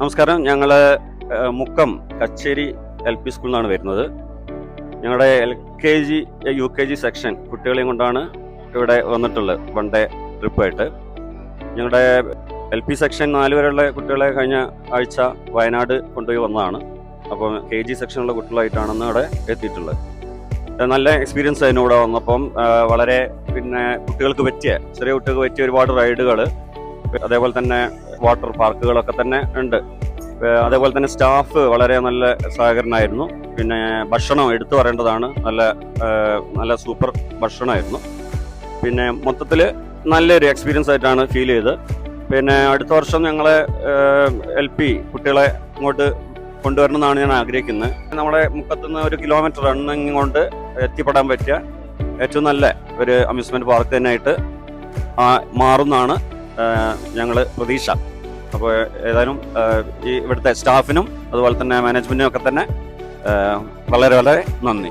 നമസ്കാരം. ഞങ്ങൾ മുക്കം കച്ചേരി LP സ്കൂളിൽ നിന്നാണ് വരുന്നത്. ഞങ്ങളുടെ LKG UKG സെക്ഷൻ കുട്ടികളെയും കൊണ്ടാണ് ഇവിടെ വന്നിട്ടുള്ളത്. 1 ഡേ ട്രിപ്പായിട്ട്. ഞങ്ങളുടെ LP സെക്ഷൻ 4 വരെയുള്ള കുട്ടികളെ കഴിഞ്ഞ ആഴ്ച വയനാട് കൊണ്ടുപോയി വന്നതാണ്. അപ്പോൾ KG സെക്ഷനുള്ള കുട്ടികളായിട്ടാണെന്ന് അവിടെ എത്തിയിട്ടുള്ളത്. നല്ല എക്സ്പീരിയൻസ് ആയിരുന്നു ഇവിടെ വന്നപ്പം. വളരെ കുട്ടികൾക്ക് പറ്റിയ ചെറിയ കുട്ടികൾക്ക് പറ്റിയ ഒരുപാട് റൈഡുകൾ, അതേപോലെ തന്നെ വാട്ടർ പാർക്കുകളൊക്കെ തന്നെ ഉണ്ട്. അതേപോലെ തന്നെ സ്റ്റാഫ് വളരെ നല്ല സഹകരണമായിരുന്നു. ഭക്ഷണം എടുത്തു പറയേണ്ടതാണ്. നല്ല സൂപ്പർ ഭക്ഷണമായിരുന്നു. മൊത്തത്തിൽ നല്ലൊരു എക്സ്പീരിയൻസ് ആയിട്ടാണ് ഫീൽ ചെയ്തത്. അടുത്ത വർഷം ഞങ്ങളെ LP കുട്ടികളെ ഇങ്ങോട്ട് കൊണ്ടുവരണം എന്നാണ് ഞാൻ ആഗ്രഹിക്കുന്നത്. നമ്മുടെ മുക്കത്തുനിന്ന് 1 കിലോമീറ്റർ റണ്ണിങ് കൊണ്ട് എത്തിപ്പെടാൻ പറ്റിയ ഏറ്റവും നല്ല ഒരു അമ്യൂസ്മെന്റ് പാർക്ക് തന്നെയായിട്ട് മാറുന്നതാണ് ഞങ്ങൾ പ്രതീക്ഷ. അപ്പോൾ ഏതായാലും ഇവിടുത്തെ സ്റ്റാഫിനും അതുപോലെ തന്നെ മാനേജ്മെന്റിനും ഒക്കെ തന്നെ വളരെ വളരെ നന്ദി.